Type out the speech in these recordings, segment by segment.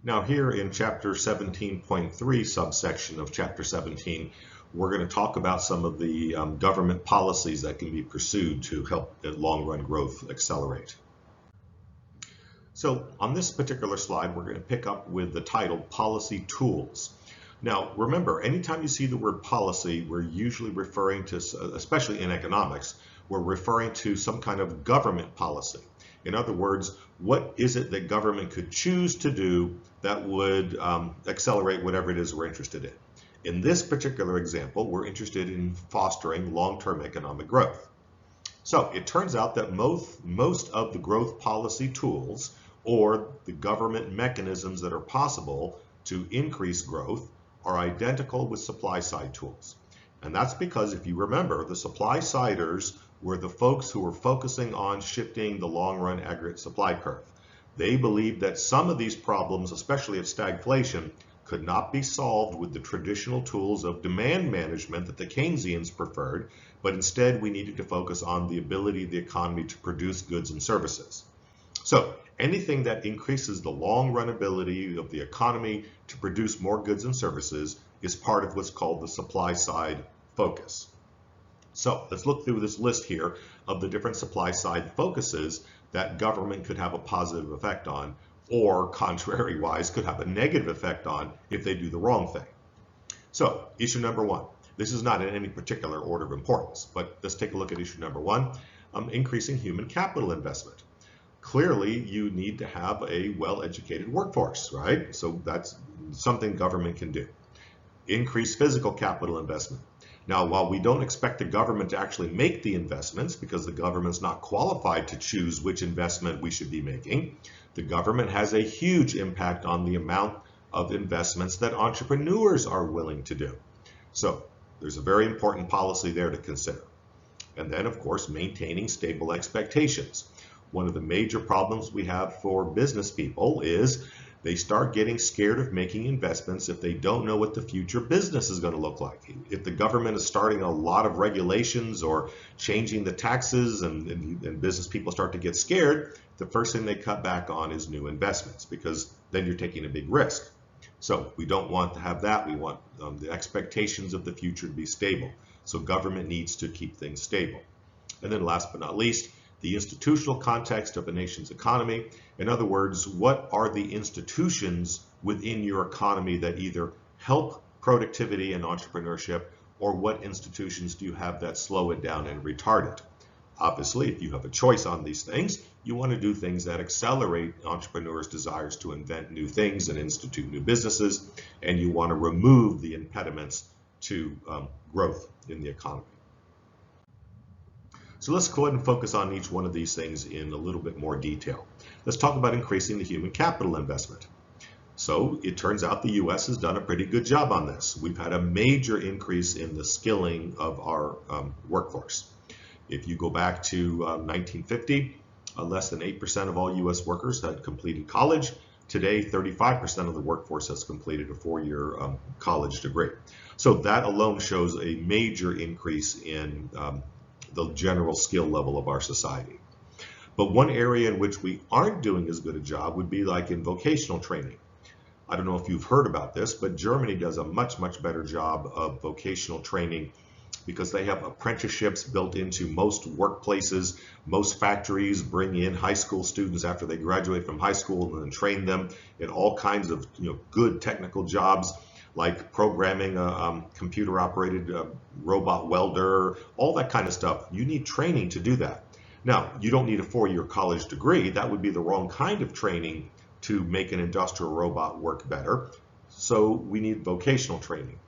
Now here in chapter 17.3 subsection of chapter 17, we're going to talk about some of the government policies that can be pursued to help long-run growth accelerate. So on this particular slide, we're going to pick up with the title Policy Tools. Now remember, anytime you see the word policy, we're usually referring to, especially in economics, we're referring to some kind of government policy. In other words, what is it that government could choose to do that would accelerate whatever it is we're interested in? In this particular example, we're interested in fostering long-term economic growth. So it turns out that most of the growth policy tools or the government mechanisms that are possible to increase growth are identical with supply side tools. And that's because if you remember, the supply siders were the folks who were focusing on shifting the long-run aggregate supply curve. They believed that some of these problems, especially of stagflation, could not be solved with the traditional tools of demand management that the Keynesians preferred, but instead we needed to focus on the ability of the economy to produce goods and services. So anything that increases the long-run ability of the economy to produce more goods and services is part of what's called the supply side focus. So let's look through this list here of the different supply side focuses that government could have a positive effect on, or contrary-wise could have a negative effect on if they do the wrong thing. So issue number one, this is not in any particular order of importance, but let's take a look at issue number one, increasing human capital investment. Clearly, you need to have a well-educated workforce, right? So that's something government can do. Increase physical capital investment. Now, while we don't expect the government to actually make the investments because the government's not qualified to choose which investment we should be making, the government has a huge impact on the amount of investments that entrepreneurs are willing to do. So there's a very important policy there to consider. And then, of course, maintaining stable expectations. One of the major problems we have for business people is they start getting scared of making investments if they don't know what the future business is going to look like. If the government is starting a lot of regulations or changing the taxes and business people start to get scared, the first thing they cut back on is new investments because then you're taking a big risk. So we don't want to have that. We want the expectations of the future to be stable. So government needs to keep things stable. And then last but not least, the institutional context of a nation's economy. In other words, what are the institutions within your economy that either help productivity and entrepreneurship, or what institutions do you have that slow it down and retard it? Obviously, if you have a choice on these things, you want to do things that accelerate entrepreneurs' desires to invent new things and institute new businesses, and you want to remove the impediments to growth in the economy. So let's go ahead and focus on each one of these things in a little bit more detail. Let's talk about increasing the human capital investment. So it turns out the US has done a pretty good job on this. We've had a major increase in the skilling of our workforce. If you go back to 1950, less than 8% of all US workers had completed college. Today, 35% of the workforce has completed a four-year college degree. So that alone shows a major increase in the general skill level of our society. But one area in which we aren't doing as good a job would be like in vocational training. I don't know if you've heard about this, but Germany does a much better job of vocational training because they have apprenticeships built into most workplaces. Most factories bring in high school students after they graduate from high school and then train them in all kinds of good technical jobs, like programming a computer-operated robot welder, all that kind of stuff. You need training to do that. Now, you don't need a four-year college degree. That would be the wrong kind of training to make an industrial robot work better. So we need vocational training.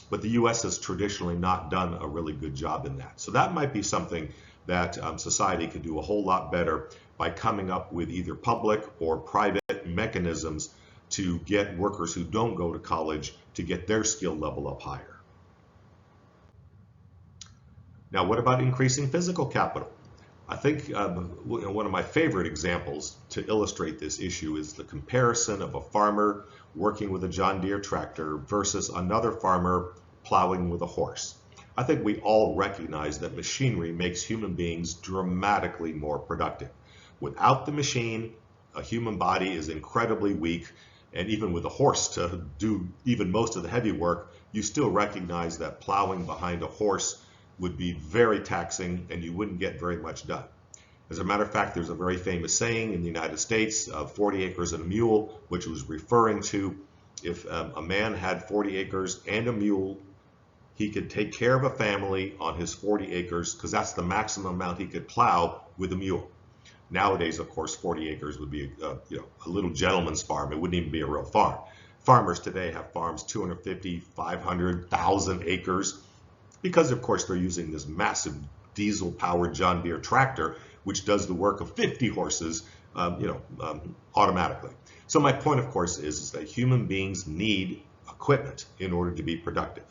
But the US has traditionally not done a really good job in that. So that might be something that society could do a whole lot better by coming up with either public or private mechanisms to get workers who don't go to college to get their skill level up higher. Now, what about increasing physical capital? I think one of my favorite examples to illustrate this issue is the comparison of a farmer working with a John Deere tractor versus another farmer plowing with a horse. I think we all recognize that machinery makes human beings dramatically more productive. Without the machine, a human body is incredibly weak. And even with a horse to do even most of the heavy work, you still recognize that plowing behind a horse would be very taxing and you wouldn't get very much done. As a matter of fact, there's a very famous saying in the United States of 40 acres and a mule, which was referring to if a man had 40 acres and a mule, he could take care of a family on his 40 acres because that's the maximum amount he could plow with a mule. Nowadays, of course, 40 acres would be a little gentleman's farm. It wouldn't even be a real farm. Farmers today have farms 250, 500, 1,000 acres because, of course, they're using this massive diesel-powered John Deere tractor, which does the work of 50 horses, automatically. So my point, of course, is that human beings need equipment in order to be productive.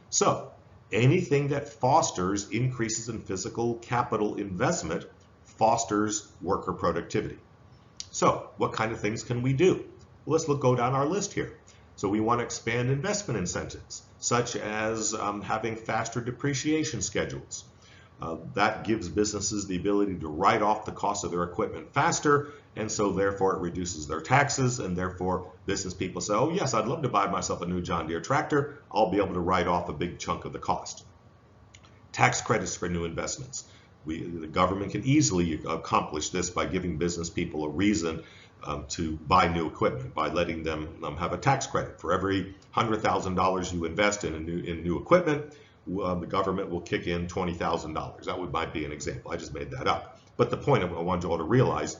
So anything that fosters increases in physical capital investment fosters worker productivity. So what kind of things can we do? Well, let's go down our list here. So we want to expand investment incentives, such as having faster depreciation schedules. That gives businesses the ability to write off the cost of their equipment faster, and so therefore it reduces their taxes, and therefore business people say, oh yes, I'd love to buy myself a new John Deere tractor. I'll be able to write off a big chunk of the cost. Tax credits for new investments. The government can easily accomplish this by giving business people a reason to buy new equipment, by letting them have a tax credit. For every $100,000 you invest in new equipment, the government will kick in $20,000. That might be an example. I just made that up. But the point I want you all to realize,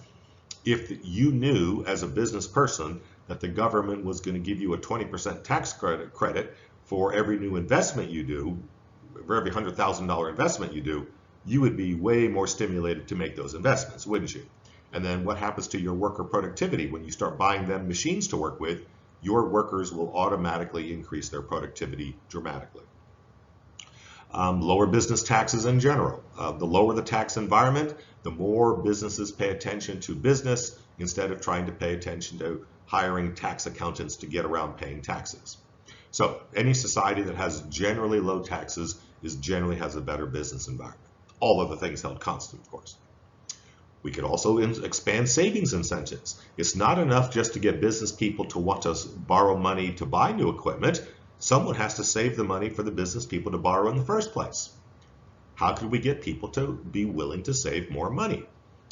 if you knew as a business person that the government was going to give you a 20% tax credit for every new investment you do, for every $100,000 investment you do, you would be way more stimulated to make those investments, wouldn't you? And then what happens to your worker productivity when you start buying them machines to work with? Your workers will automatically increase their productivity dramatically. Lower business taxes in general. The lower the tax environment, the more businesses pay attention to business instead of trying to pay attention to hiring tax accountants to get around paying taxes. So any society that has generally low taxes generally has a better business environment. All other things held constant, of course. We could also expand savings incentives. It's not enough just to get business people to want to borrow money to buy new equipment. Someone has to save the money for the business people to borrow in the first place. How could we get people to be willing to save more money?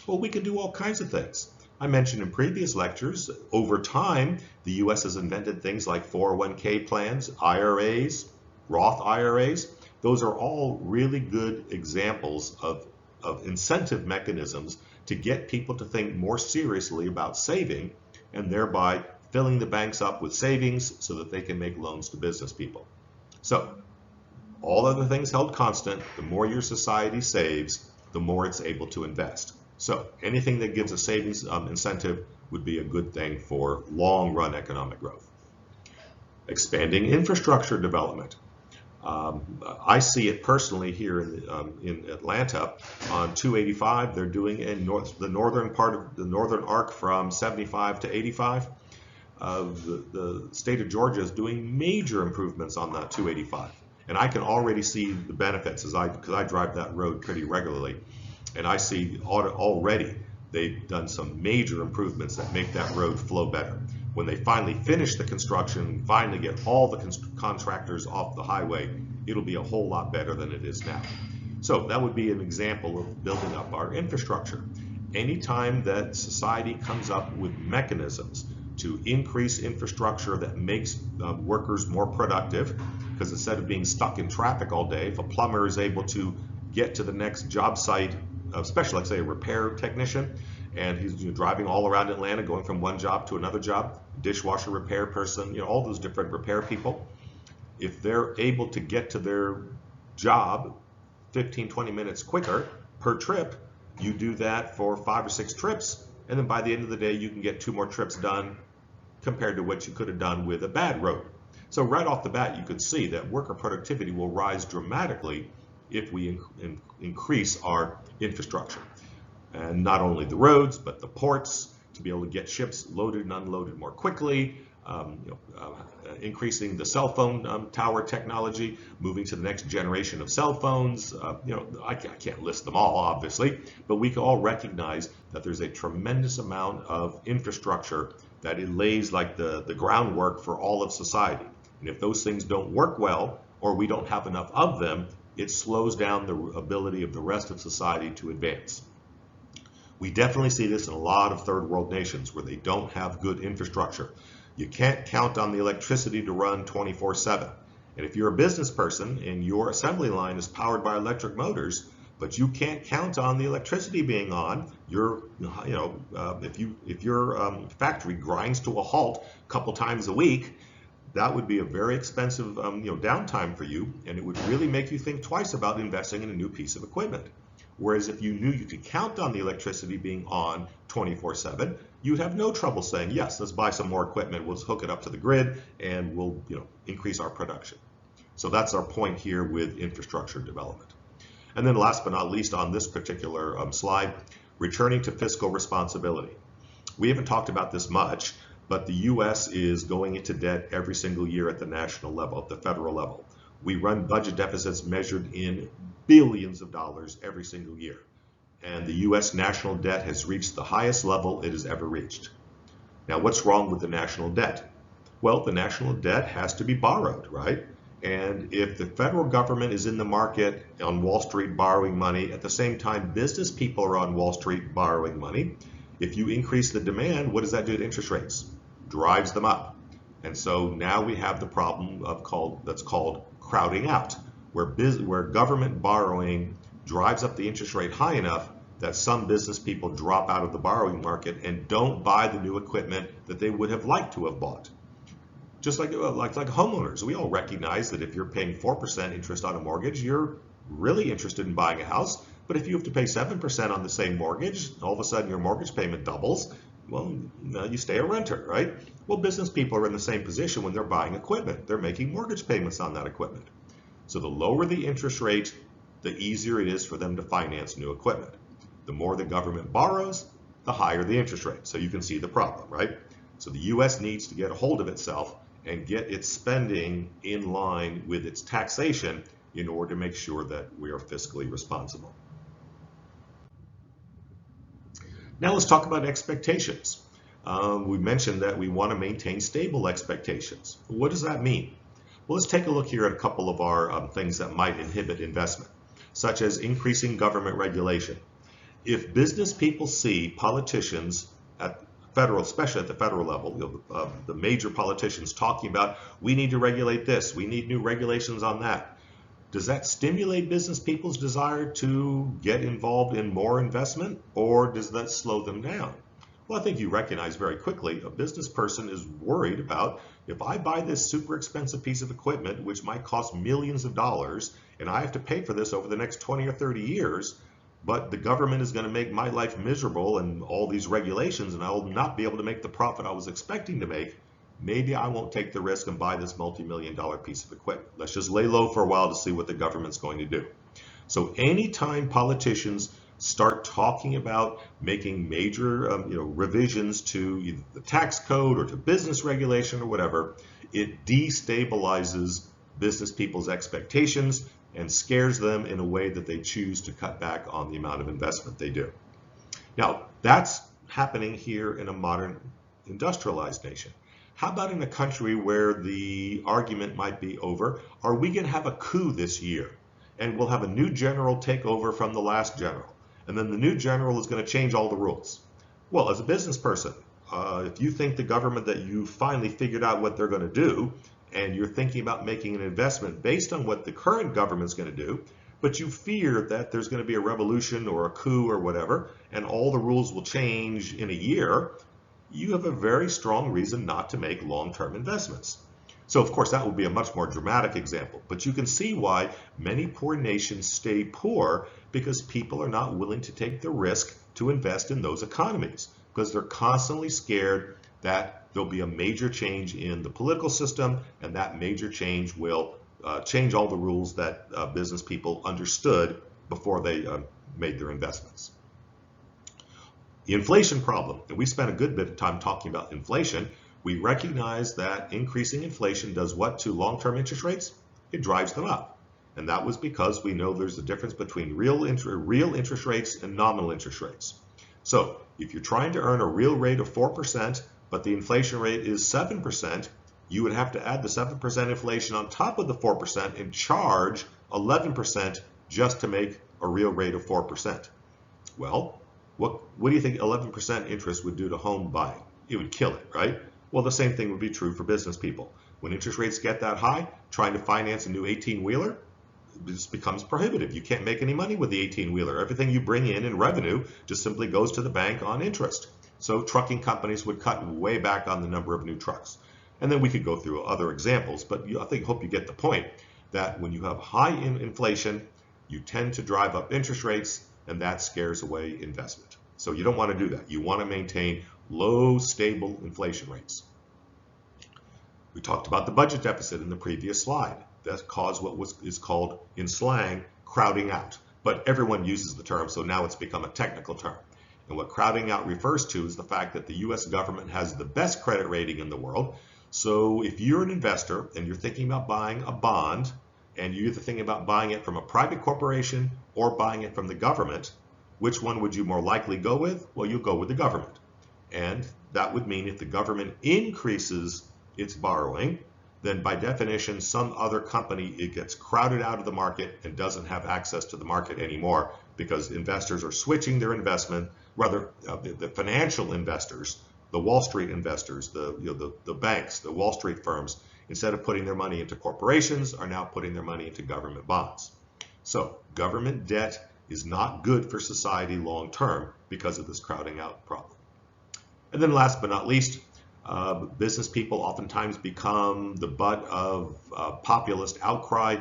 Well, we could do all kinds of things. I mentioned in previous lectures, over time, the U.S. has invented things like 401k plans, IRAs, Roth IRAs. Those are all really good examples of incentive mechanisms to get people to think more seriously about saving and thereby filling the banks up with savings so that they can make loans to business people. So, all other things held constant, the more your society saves, the more it's able to invest. So, anything that gives a savings incentive would be a good thing for long-run economic growth. Expanding infrastructure development. I see it personally here in Atlanta on 285. They're doing the northern part of the northern arc from 75 to 85. The state of Georgia is doing major improvements on that 285, and I can already see the benefits because I drive that road pretty regularly, and I see already they've done some major improvements that make that road flow better. When they finally finish the construction, finally get all the contractors off the highway, it'll be a whole lot better than it is now. So that would be an example of building up our infrastructure. Anytime that society comes up with mechanisms to increase infrastructure that makes workers more productive, because instead of being stuck in traffic all day, if a plumber is able to get to the next job site, especially like say a repair technician, and he's driving all around Atlanta going from one job to another job, dishwasher repair person, all those different repair people, if they're able to get to their job 15-20 minutes quicker per trip, you do that for 5 or 6 trips, and then by the end of the day you can get 2 more trips done compared to what you could have done with a bad road. So right off the bat you could see that worker productivity will rise dramatically if we increase our infrastructure. And not only the roads, but the ports, to be able to get ships loaded and unloaded more quickly, increasing the cell phone tower technology, moving to the next generation of cell phones. I can't list them all, obviously, but we can all recognize that there's a tremendous amount of infrastructure that it lays like the groundwork for all of society. And if those things don't work well, or we don't have enough of them, it slows down the ability of the rest of society to advance. We definitely see this in a lot of third world nations where they don't have good infrastructure. You can't count on the electricity to run 24/7. And if you're a business person and your assembly line is powered by electric motors, but you can't count on the electricity being on, if your factory grinds to a halt a couple times a week, that would be a very expensive downtime for you, and it would really make you think twice about investing in a new piece of equipment. Whereas if you knew you could count on the electricity being on 24/7, you'd have no trouble saying, yes, let's buy some more equipment, we'll hook it up to the grid, and we'll increase our production. So that's our point here with infrastructure development. And then last but not least on this particular slide, returning to fiscal responsibility. We haven't talked about this much, but the US is going into debt every single year at the national level, at the federal level. We run budget deficits measured in billions of dollars every single year. And the US national debt has reached the highest level it has ever reached. Now, what's wrong with the national debt? Well, the national debt has to be borrowed, right? And if the federal government is in the market on Wall Street borrowing money, at the same time business people are on Wall Street borrowing money, if you increase the demand, what does that do to interest rates? Drives them up. And so now we have the problem that's called crowding out, where government borrowing drives up the interest rate high enough that some business people drop out of the borrowing market and don't buy the new equipment that they would have liked to have bought. Just like homeowners, we all recognize that if you're paying 4% interest on a mortgage, you're really interested in buying a house. But if you have to pay 7% on the same mortgage, all of a sudden your mortgage payment doubles. Well, you stay a renter, right? Well, business people are in the same position when they're buying equipment. They're making mortgage payments on that equipment. So the lower the interest rate, the easier it is for them to finance new equipment. The more the government borrows, the higher the interest rate. So you can see the problem, right? So the US needs to get a hold of itself and get its spending in line with its taxation in order to make sure that we are fiscally responsible. Now let's talk about expectations. We mentioned that we want to maintain stable expectations. What does that mean? Well, let's take a look here at a couple of our things that might inhibit investment, such as increasing government regulation. If business people see politicians especially at the federal level, the major politicians talking about, we need to regulate this, we need new regulations on that, does that stimulate business people's desire to get involved in more investment, or does that slow them down? Well, I think you recognize very quickly a business person is worried about, if I buy this super expensive piece of equipment, which might cost millions of dollars, and I have to pay for this over the next 20 or 30 years, but the government is going to make my life miserable and all these regulations, and I will not be able to make the profit I was expecting to make, maybe I won't take the risk and buy this multi-million-dollar piece of equipment. Let's just lay low for a while to see what the government's going to do. So anytime politicians start talking about making major revisions to either the tax code or to business regulation or whatever, it destabilizes business people's expectations and scares them in a way that they choose to cut back on the amount of investment they do. Now, that's happening here in a modern industrialized nation. How about in a country where the argument might be over, are we going to have a coup this year? And we'll have a new general take over from the last general. And then the new general is going to change all the rules. Well, as a business person, if you think the government that you finally figured out what they're going to do, and you're thinking about making an investment based on what the current government's going to do, but you fear that there's going to be a revolution or a coup or whatever, and all the rules will change in a year, you have a very strong reason not to make long-term investments. So of course that would be a much more dramatic example, but you can see why many poor nations stay poor, because people are not willing to take the risk to invest in those economies, because they're constantly scared that there'll be a major change in the political system, and that major change will change all the rules that business people understood before they made their investments. The inflation problem, and we spent a good bit of time talking about inflation. We recognize that increasing inflation does what to long-term interest rates? It drives them up. And that was because we know there's a difference between real interest rates and nominal interest rates. So if you're trying to earn a real rate of 4%, but the inflation rate is 7%, you would have to add the 7% inflation on top of the 4% and charge 11% just to make a real rate of 4%. Well, what do you think 11% interest would do to home buying? It would kill it, right? Well, the same thing would be true for business people. When interest rates get that high, trying to finance a new 18-wheeler, this becomes prohibitive. You can't make any money with the 18-wheeler. Everything you bring in revenue just simply goes to the bank on interest. So trucking companies would cut way back on the number of new trucks. And then we could go through other examples, but hope you get the point that when you have high inflation, you tend to drive up interest rates, and that scares away investment. So you don't want to do that. You want to maintain low, stable inflation rates. We talked about the budget deficit in the previous slide. That caused what is called in slang crowding out. But everyone uses the term, so now it's become a technical term. And what crowding out refers to is the fact that the US government has the best credit rating in the world. So if you're an investor and you're thinking about buying a bond, and you're either thinking about buying it from a private corporation or buying it from the government, which one would you more likely go with? Well, you'll go with the government. And that would mean if the government increases its borrowing, then by definition, some other company, it gets crowded out of the market and doesn't have access to the market anymore because investors are switching their investment, rather the financial investors, the Wall Street investors, the banks, the Wall Street firms, instead of putting their money into corporations, are now putting their money into government bonds. So government debt is not good for society long term because of this crowding out problem. And then last but not least, business people oftentimes become the butt of populist outcry.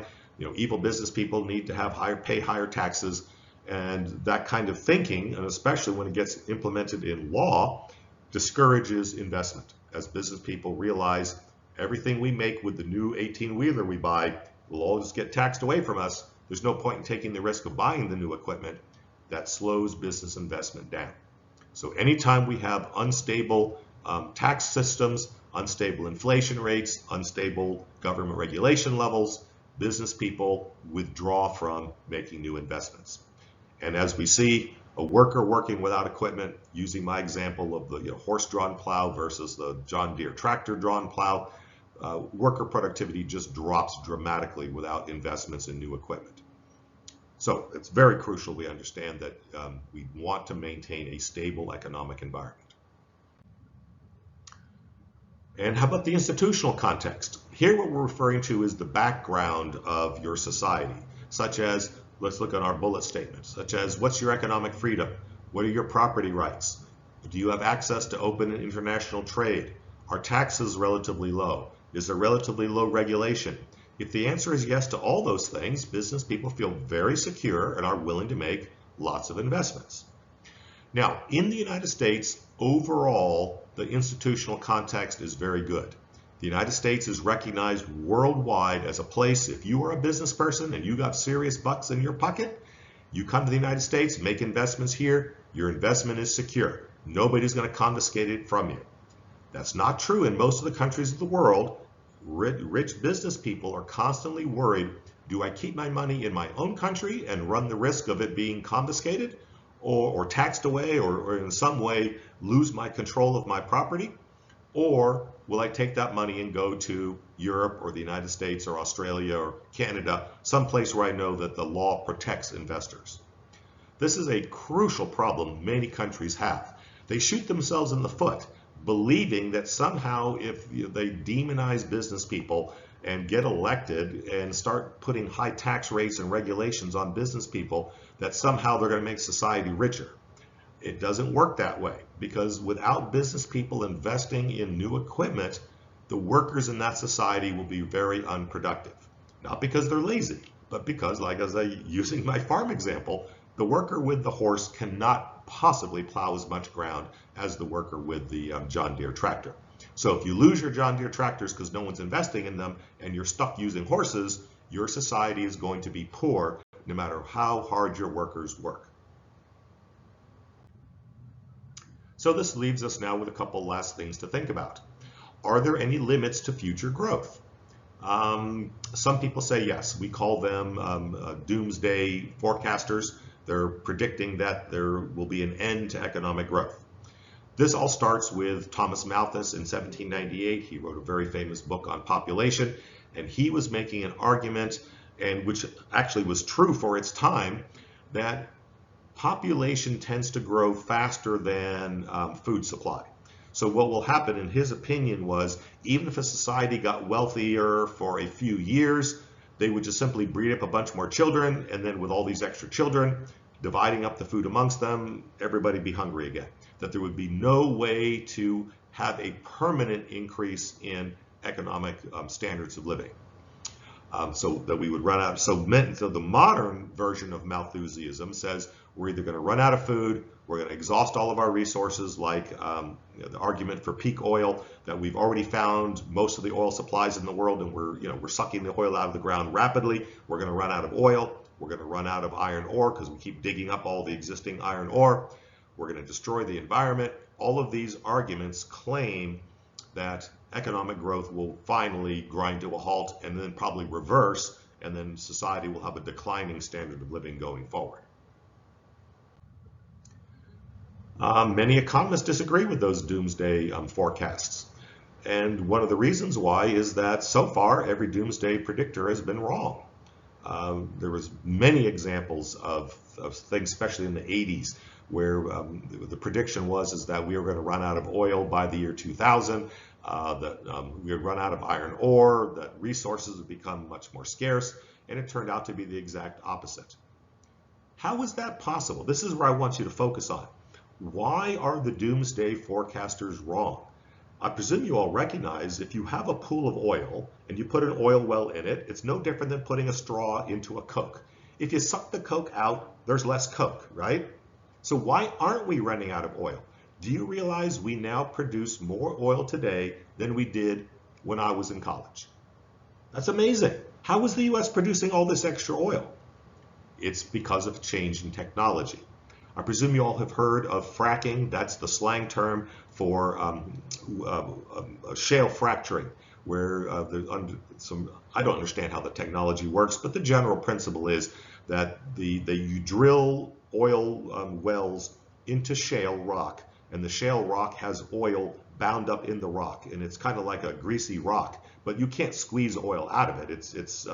Evil business people need to pay higher taxes, and that kind of thinking, and especially when it gets implemented in law, discourages investment. As business people realize everything we make with the new 18-wheeler we buy will all just get taxed away from us. There's no point in taking the risk of buying the new equipment. That slows business investment down. So anytime we have unstable tax systems, unstable inflation rates, unstable government regulation levels, business people withdraw from making new investments. And as we see, a worker working without equipment, using my example of the horse-drawn plow versus the John Deere tractor-drawn plow, worker productivity just drops dramatically without investments in new equipment. So it's very crucial we understand that we want to maintain a stable economic environment. And how about the institutional context? Here what we're referring to is the background of your society, such as, let's look at our bullet statement, such as what's your economic freedom? What are your property rights? Do you have access to open and international trade? Are taxes relatively low? Is there relatively low regulation? If the answer is yes to all those things, business people feel very secure and are willing to make lots of investments. Now, in the United States, overall, the institutional context is very good. The United States is recognized worldwide as a place, if you are a business person and you got serious bucks in your pocket, you come to the United States, make investments here, your investment is secure. Nobody's going to confiscate it from you. That's not true in most of the countries of the world. Rich business people are constantly worried, do I keep my money in my own country and run the risk of it being confiscated or taxed away or in some way lose my control of my property? Or will I take that money and go to Europe or the United States or Australia or Canada, someplace where I know that the law protects investors? This is a crucial problem many countries have. They shoot themselves in the foot, believing that somehow if they demonize business people and get elected and start putting high tax rates and regulations on business people, that somehow they're going to make society richer. It doesn't work that way, because without business people investing in new equipment, the workers in that society will be very unproductive. Not because they're lazy, but because, like as using my farm example, the worker with the horse cannot possibly plow as much ground as the worker with the John Deere tractor. So if you lose your John Deere tractors because no one's investing in them and you're stuck using horses, your society is going to be poor no matter how hard your workers work. So this leaves us now with a couple last things to think about. Are there any limits to future growth? Some people say yes. We call them doomsday forecasters. They're predicting that there will be an end to economic growth. This all starts with Thomas Malthus in 1798. He wrote a very famous book on population, and he was making an argument, and which actually was true for its time, that population tends to grow faster than food supply. So what will happen, in his opinion, was even if a society got wealthier for a few years, they would just simply breed up a bunch more children, and then with all these extra children, dividing up the food amongst them, everybody be hungry again. That there would be no way to have a permanent increase in economic standards of living. So that we would run out. So the modern version of Malthusianism says we're either going to run out of food, we're going to exhaust all of our resources, like the argument for peak oil, that we've already found most of the oil supplies in the world, and we're sucking the oil out of the ground rapidly. We're going to run out of oil. We're going to run out of iron ore because we keep digging up all the existing iron ore. We're going to destroy the environment. All of these arguments claim that economic growth will finally grind to a halt and then probably reverse, and then society will have a declining standard of living going forward. Many economists disagree with those doomsday forecasts. And one of the reasons why is that so far every doomsday predictor has been wrong. There was many examples of things, especially in the 80s, where the prediction was that we were going to run out of oil by the year 2000, that we would run out of iron ore, that resources would become much more scarce, and it turned out to be the exact opposite. How is that possible? This is where I want you to focus on. Why are the doomsday forecasters wrong? I presume you all recognize if you have a pool of oil and you put an oil well in it, it's no different than putting a straw into a Coke. If you suck the Coke out, there's less Coke, right? So why aren't we running out of oil? Do you realize we now produce more oil today than we did when I was in college? That's amazing. How is the US producing all this extra oil? It's because of change in technology. I presume you all have heard of fracking. That's the slang term for shale fracturing, where I don't understand how the technology works, but the general principle is that you drill oil wells into shale rock, and the shale rock has oil bound up in the rock, and it's kind of like a greasy rock, but you can't squeeze oil out of it. It's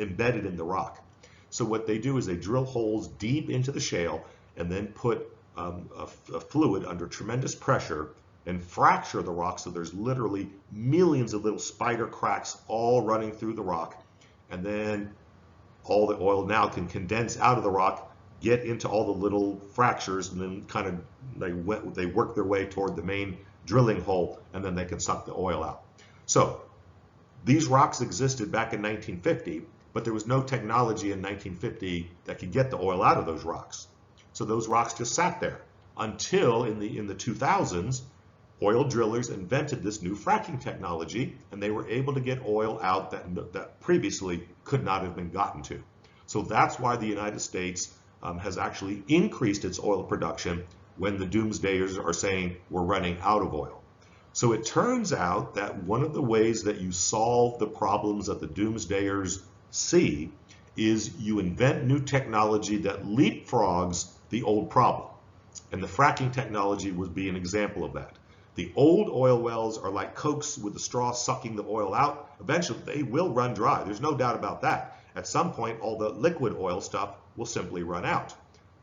embedded in the rock. So what they do is they drill holes deep into the shale and then put a fluid under tremendous pressure and fracture the rock, so there's literally millions of little spider cracks all running through the rock, and then all the oil now can condense out of the rock, get into all the little fractures, and then kind of they work their way toward the main drilling hole, and then they can suck the oil out. So these rocks existed back in 1950, but there was no technology in 1950 that could get the oil out of those rocks. So those rocks just sat there until in the 2000s, oil drillers invented this new fracking technology, and they were able to get oil out that previously could not have been gotten to. So that's why the United States has actually increased its oil production when the doomsdayers are saying we're running out of oil. So it turns out that one of the ways that you solve the problems that the doomsdayers see is you invent new technology that leapfrogs the old problem. And the fracking technology would be an example of that. The old oil wells are like Cokes with the straw sucking the oil out. Eventually, they will run dry. There's no doubt about that. At some point, all the liquid oil stuff will simply run out.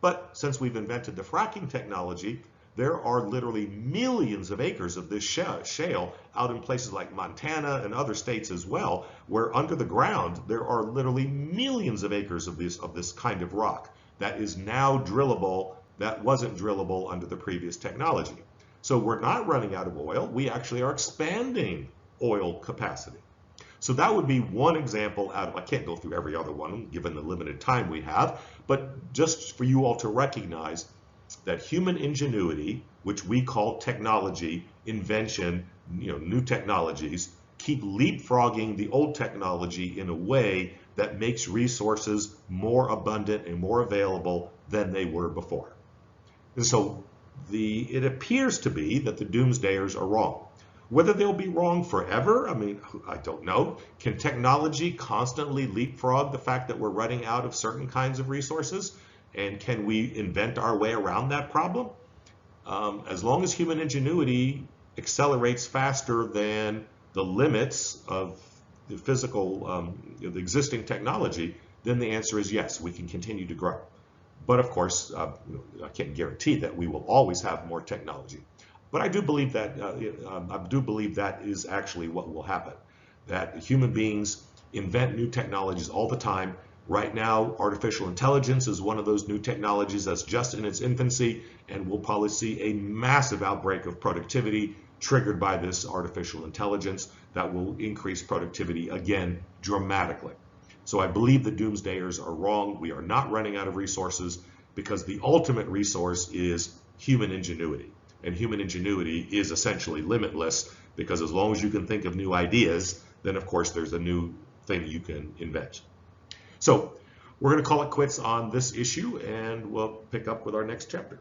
But since we've invented the fracking technology, there are literally millions of acres of this shale out in places like Montana and other states as well, where under the ground there are literally millions of acres of this kind of rock that is now drillable, that wasn't drillable under the previous technology. So we're not running out of oil, we actually are expanding oil capacity. So that would be one example out of, I can't go through every other one given the limited time we have, but just for you all to recognize that human ingenuity, which we call technology, invention, new technologies, keep leapfrogging the old technology in a way that makes resources more abundant and more available than they were before. And so it appears to be that the doomsdayers are wrong. Whether they'll be wrong forever, I don't know. Can technology constantly leapfrog the fact that we're running out of certain kinds of resources? And can we invent our way around that problem? as long as human ingenuity accelerates faster than the limits of the physical, the existing technology, then the answer is yes, we can continue to grow. But of course, I can't guarantee that we will always have more technology. But I do believe that is actually what will happen. That human beings invent new technologies all the time. Right now, artificial intelligence is one of those new technologies that's just in its infancy, and we'll probably see a massive outbreak of productivity triggered by this artificial intelligence that will increase productivity again dramatically. So I believe the doomsdayers are wrong. We are not running out of resources because the ultimate resource is human ingenuity. And human ingenuity is essentially limitless because as long as you can think of new ideas, then of course there's a new thing you can invent. So we're going to call it quits on this issue, and we'll pick up with our next chapter.